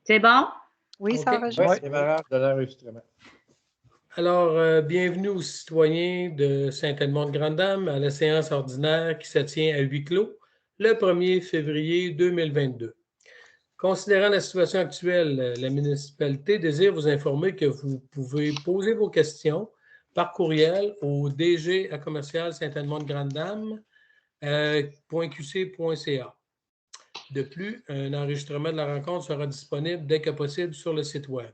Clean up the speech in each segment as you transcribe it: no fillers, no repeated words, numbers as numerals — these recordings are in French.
C'est bon? Oui, OK. ça enregistre. Oui, démarrage de l'enregistrement. Alors, bienvenue aux citoyens de Saint-Edmond-de-Grande-Dame à la séance ordinaire qui se tient à huis clos le 1er février 2022. Considérant la situation actuelle, la municipalité désire vous informer que vous pouvez poser vos questions par courriel au dg@commercial-saint-edmond-de-grande-dame.qc.ca. De plus, un enregistrement de la rencontre sera disponible dès que possible sur le site Web.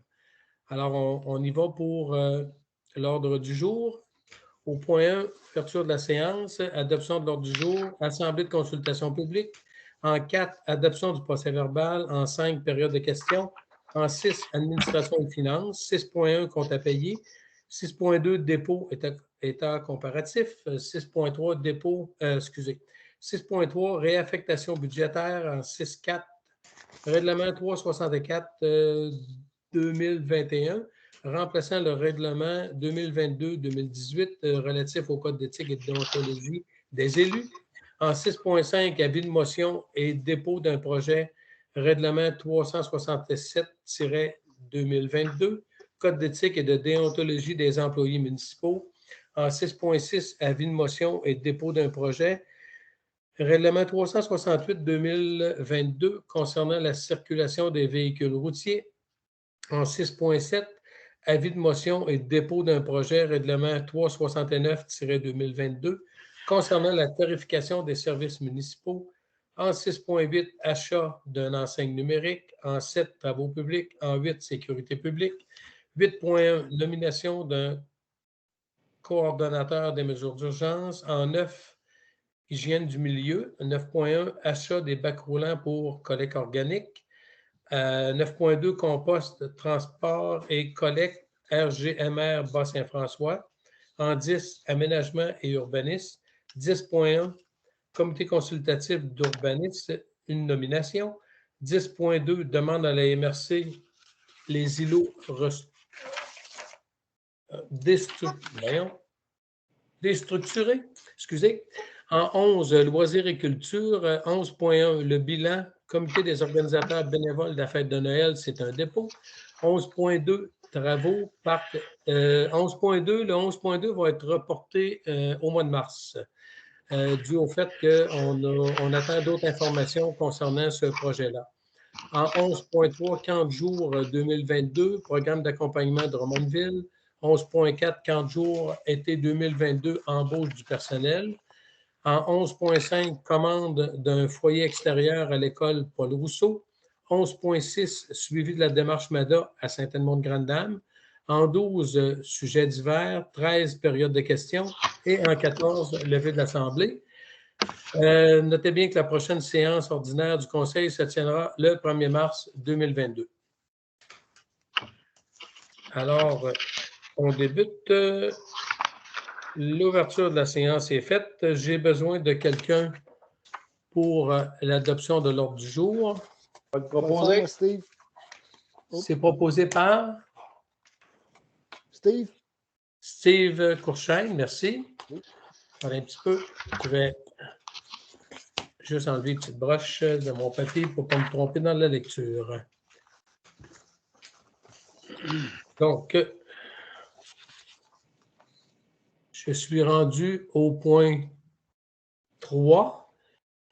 Alors, on y va pour l'ordre du jour. Au point 1, ouverture de la séance, adoption de l'ordre du jour, assemblée de consultation publique. En 4, adoption du procès-verbal. En 5, période de questions. En 6, administration et finances. 6.1, compte à payer. 6.2, dépôt, état comparatif. 6.3, dépôt, 6.3, réaffectation budgétaire. En 6.4, règlement 364 2021, remplaçant le règlement 2022-2018 relatif au code d'éthique et de déontologie des élus. En 6.5, avis de motion et dépôt d'un projet règlement 367-2022, code d'éthique et de déontologie des employés municipaux. En 6.6, avis de motion et dépôt d'un projet règlement 368-2022 concernant la circulation des véhicules routiers. En 6.7, avis de motion et dépôt d'un projet règlement 369-2022 concernant la tarification des services municipaux. En 6.8, achat d'une enseigne numérique. En 7, travaux publics. En 8, sécurité publique. 8.1, nomination d'un coordonnateur des mesures d'urgence. En 9, hygiène du milieu. 9.1, achat des bacs roulants pour collecte organique. 9.2, compost, transport et collecte RGMR Bas-Saint-François. En 10, aménagement et urbanisme. 10.1, comité consultatif d'urbanisme, une nomination. 10.2, demande à la MRC les îlots déstructurés. Excusez. En 11, loisirs et culture. 11.1, le bilan, comité des organisateurs bénévoles de la fête de Noël, c'est un dépôt. 11.2, travaux, parc. 11.2, le 11.2 va être reporté au mois de mars, dû au fait qu'on attend d'autres informations concernant ce projet-là. En 11.3, 40 jours 2022, programme d'accompagnement de Drummondville. 11.4, 40 jours été 2022, embauche du personnel. En 11.5, commande d'un foyer extérieur à l'école Paul Rousseau. 11.6, suivi de la démarche MADA à Saint-Edmond-de-Grande-Dame. En 12, sujets divers. 13, période de questions. Et en 14, levée de l'Assemblée. Notez bien que la prochaine séance ordinaire du Conseil se tiendra le 1er mars 2022. Alors, on débute. L'ouverture de la séance est faite. J'ai besoin de quelqu'un pour l'adoption de l'ordre du jour. On va le proposer. Steve. C'est proposé par Steve. Steve Courchaine, merci. Attendez un petit peu. Je vais juste enlever une petite broche de mon papier pour ne pas me tromper dans la lecture. Donc, je suis rendu au point 3,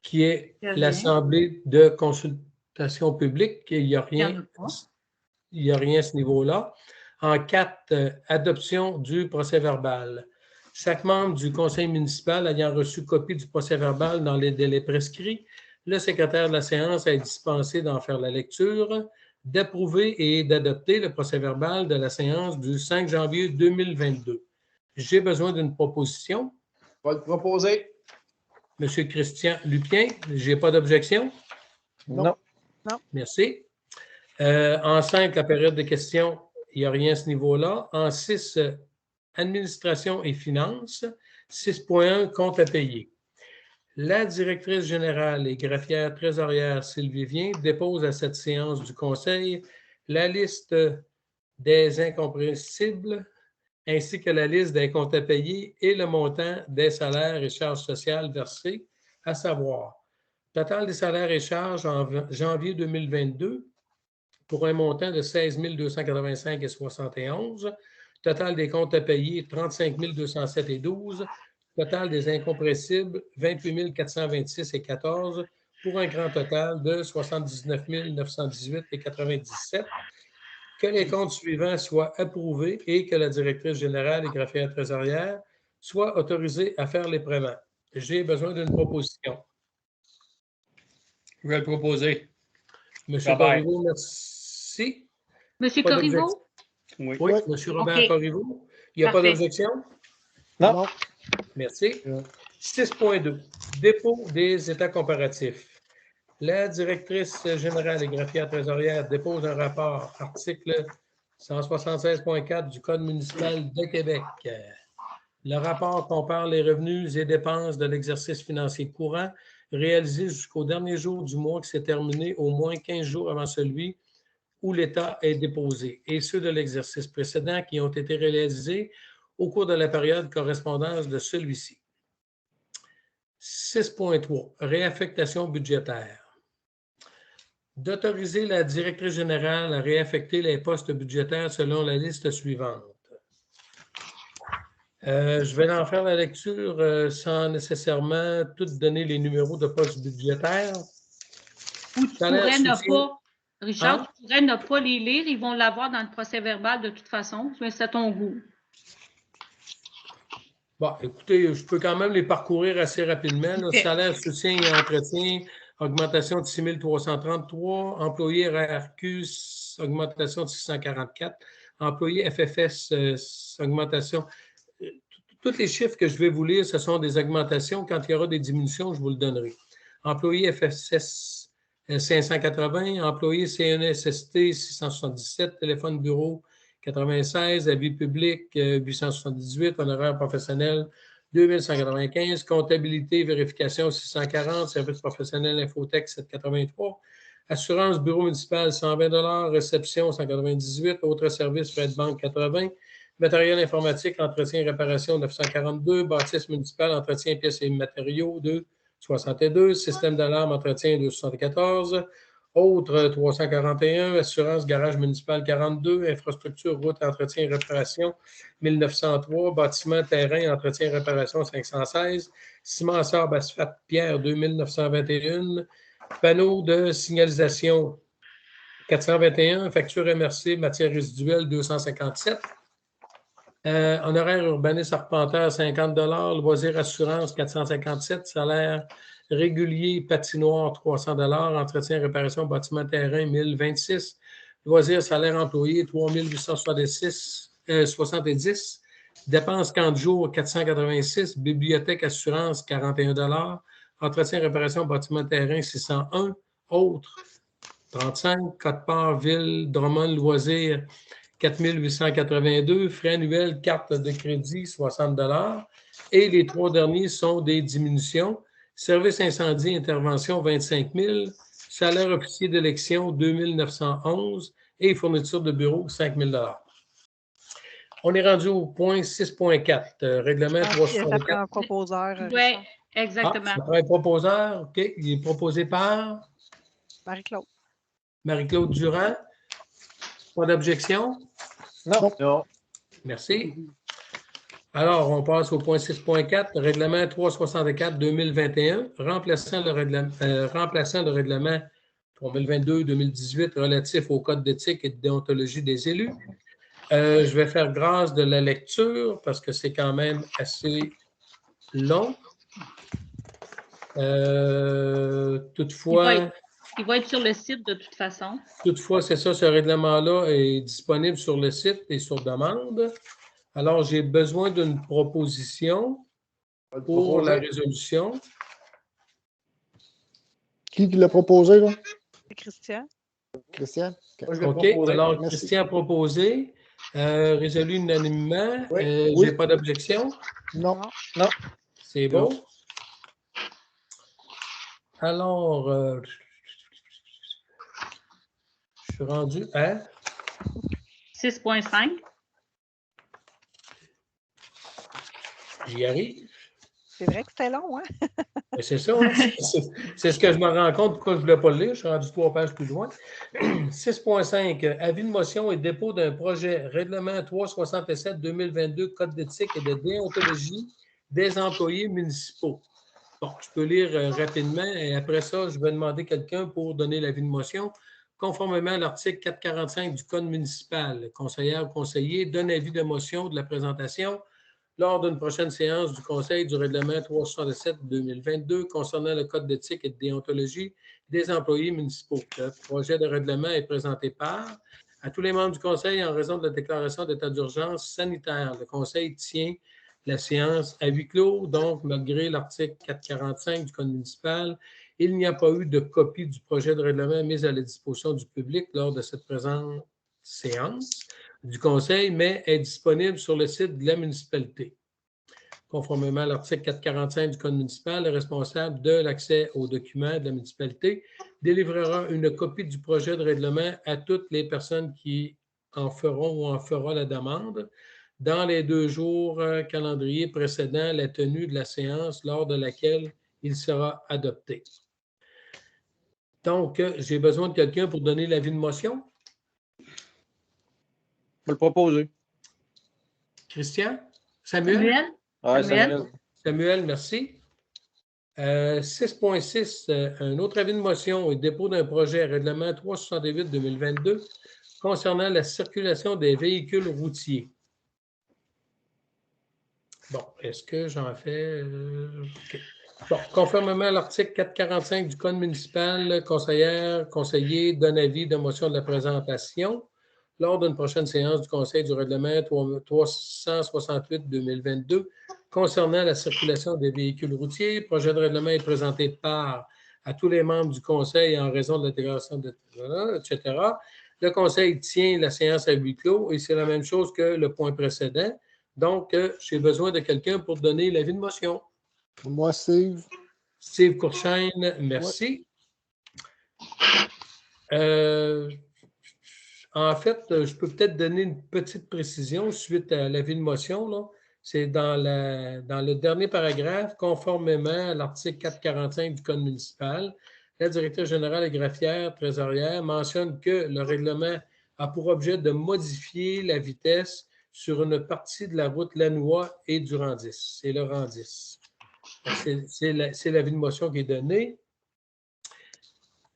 qui est l'Assemblée de consultation publique. Il n'y a rien à ce niveau-là. En 4, adoption du procès-verbal. Chaque membre du conseil municipal ayant reçu copie du procès-verbal dans les délais prescrits, le secrétaire de la séance est dispensé d'en faire la lecture, d'approuver et d'adopter le procès-verbal de la séance du 5 janvier 2022. J'ai besoin d'une proposition. On va le proposer. Monsieur Christian Lupien, je n'ai pas d'objection? Non. Merci. En 5, la période de questions, il n'y a rien à ce niveau-là. En 6, administration et finances. 6.1, compte à payer. La directrice générale et greffière trésorière Sylvie Vien dépose à cette séance du Conseil la liste des incompréhensibles ainsi que la liste des comptes à payer et le montant des salaires et charges sociales versés, à savoir total des salaires et charges en janvier 2022 pour un montant de 16 285,71. Total des comptes à payer, 35 207,12. Total des incompressibles, 28 426,14 pour un grand total de 79 918,97. Que les comptes suivants soient approuvés et que la directrice générale et greffière trésorière soient autorisées à faire les paiements. J'ai besoin d'une proposition. Je vais le proposer. Monsieur Corriveau, merci. Monsieur Pas Corriveau? Oui, Oui. Monsieur Robert Corriveau. Il n'y a pas Parfait. d'objection? Non. Merci. 6.2. Dépôt des états comparatifs. La directrice générale et greffière trésorière dépose un rapport, article 176.4 du Code municipal de Québec. Le rapport compare les revenus et dépenses de l'exercice financier courant réalisé jusqu'au dernier jour du mois qui s'est terminé au moins 15 jours avant celui où l'État est déposé, et ceux de l'exercice précédent qui ont été réalisés au cours de la période correspondance de celui-ci. 6.3. Réaffectation budgétaire. D'autoriser la directrice générale à réaffecter les postes budgétaires selon la liste suivante. Je vais en faire la lecture sans nécessairement tout donner les numéros de postes budgétaires. Ou tu Salaire, pourrais ne soutien. pas, Richard, Hein? tu pourrais ne pas les lire. Ils vont l'avoir dans le procès verbal de toute façon, mais c'est à ton goût. Bon, écoutez, je peux quand même les parcourir assez rapidement. Là. Ok. Salaire, soutien et entretien, augmentation de 6 333. Employés RRQ, augmentation de 644. Employés FFS, augmentation. Tous les chiffres que je vais vous lire, ce sont des augmentations. Quand il y aura des diminutions, je vous le donnerai. Employés FFS 580, employés CNSST 677, téléphone bureau 96, avis public 878, honoraires professionnels 2195, comptabilité, vérification 640, service professionnel Infotech 783, assurance bureau municipal 120 réception 198, autres services frais de banque 80, matériel informatique, entretien et réparation 942, bâtisse municipale, entretien, pièces et matériaux 262, système d'alarme, entretien 274, autres 341, assurance garage municipal 42, infrastructure, route, entretien et réparation 1903, bâtiment, terrain, entretien et réparation 516, ciment, sable, asphalte, pierre 2921, panneaux de signalisation 421, facture MRC, matière résiduelle 257. Honoraire urbaniste arpenteur, 50 $. Loisirs assurance, 457 $. Salaire régulier patinoire, 300 $. Entretien réparation bâtiment terrain, 1026 $. Loisirs salaire employé, 3 870 $. Dépenses camp de jour, 486 $. Bibliothèque assurance, 41 $. Entretien réparation bâtiment terrain, 601 $. Autres, 35 $. Côte-Part, Ville, Drummond, Loisirs, 4 882, frais annuels, carte de crédit, 60 $. Et les trois derniers sont des diminutions. Service incendie, intervention, 25 000. Salaire officier d'élection, 2 911. Et fourniture de bureau, 5 000 $. On est rendu au point 6.4, règlement 364. Ça prend un proposeur. Oui, Richard. exactement. Ça prend un proposeur. OK. Il est proposé par Marie-Claude. Marie-Claude Durand. Pas d'objection? Non. Merci. Alors, on passe au point 6.4, règlement 364-2021, remplaçant le règlement 3022-2018 relatif au code d'éthique et de déontologie des élus. Je vais faire grâce de la lecture parce que c'est quand même assez long. Toutefois, il va être sur le site de toute façon. Toutefois, c'est ça, ce règlement-là est disponible sur le site et sur demande. Alors, j'ai besoin d'une proposition pour la résolution. Qui l'a proposé, là? C'est Christian. Christian? OK. Alors, merci. Christian a proposé, résolu unanimement. Oui. J'ai pas d'objection? Non. C'est beau. Alors, je suis rendu à 6.5. J'y arrive. C'est vrai que c'était long, hein? Ben, c'est ça, hein? C'est ce que je me rends compte pourquoi je ne voulais pas le lire. Je suis rendu 3 pages plus loin. 6.5. Avis de motion et dépôt d'un projet règlement 367-2022, code d'éthique et de déontologie des employés municipaux. Bon, je peux lire rapidement et après ça, je vais demander quelqu'un pour donner l'avis de motion. Conformément à l'article 445 du Code municipal, le conseillère ou conseiller donne avis de motion de la présentation lors d'une prochaine séance du Conseil du règlement 367-2022 concernant le Code d'éthique et de déontologie des employés municipaux. Le projet de règlement est présenté par à tous les membres du Conseil en raison de la déclaration d'état d'urgence sanitaire. Le Conseil tient la séance à huis clos, donc malgré l'article 445 du Code municipal, il n'y a pas eu de copie du projet de règlement mise à la disposition du public lors de cette présente séance du Conseil, mais est disponible sur le site de la municipalité. Conformément à l'article 445 du Code municipal, le responsable de l'accès aux documents de la municipalité délivrera une copie du projet de règlement à toutes les personnes qui en feront ou en fera la demande dans les 2 jours calendrier précédant la tenue de la séance lors de laquelle il sera adopté. Donc, j'ai besoin de quelqu'un pour donner l'avis de motion. Je vais le proposer. Christian? Samuel? Samuel? Ouais, Samuel? Samuel. Samuel, merci. 6.6, un autre avis de motion et dépôt d'un projet règlement 368-2022 concernant la circulation des véhicules routiers. Bon, est-ce que j'en fais? OK. Bon, conformément à l'article 445 du Code municipal, conseiller donne avis de motion de la présentation lors d'une prochaine séance du Conseil du règlement 368-2022 concernant la circulation des véhicules routiers. Le projet de règlement est présenté par à tous les membres du Conseil en raison de la déclaration de etc. Le Conseil tient la séance à huis clos et c'est la même chose que le point précédent. Donc, j'ai besoin de quelqu'un pour donner l'avis de motion. Moi, Steve. Steve Courchaine, merci. En fait, je peux peut-être donner une petite précision suite à l'avis de motion, là. C'est dans le dernier paragraphe, conformément à l'article 445 du Code municipal, la directrice générale et greffière trésorière mentionne que le règlement a pour objet de modifier la vitesse sur une partie de la route Lannoy et du Randis. C'est le Randis. C'est l'avis de motion qui est donné.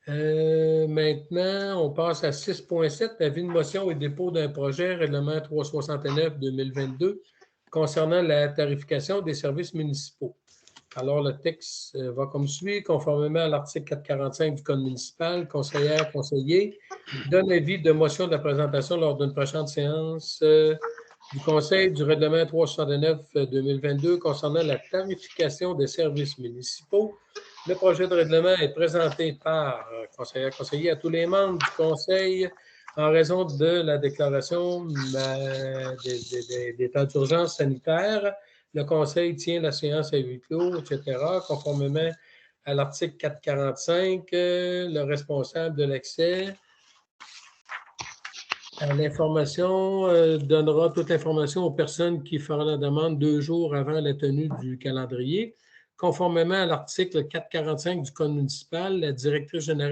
Maintenant, on passe à 6.7, avis de motion et dépôt d'un projet, règlement 369-2022, concernant la tarification des services municipaux. Alors, le texte va comme suit. Conformément à l'article 445 du Code municipal, conseillère, conseiller, donne avis de motion de la présentation lors d'une prochaine séance du Conseil du règlement 369-2022 concernant la tarification des services municipaux. Le projet de règlement est présenté par conseiller à tous les membres du Conseil en raison de la déclaration d'état d'urgence sanitaire. Le Conseil tient la séance à huis clos, etc. Conformément à l'article 445, le responsable de l'accès à l'information donnera toute l'information aux personnes qui feront la demande 2 jours avant la tenue du calendrier. Conformément à l'article 445 du Code municipal, la directrice générale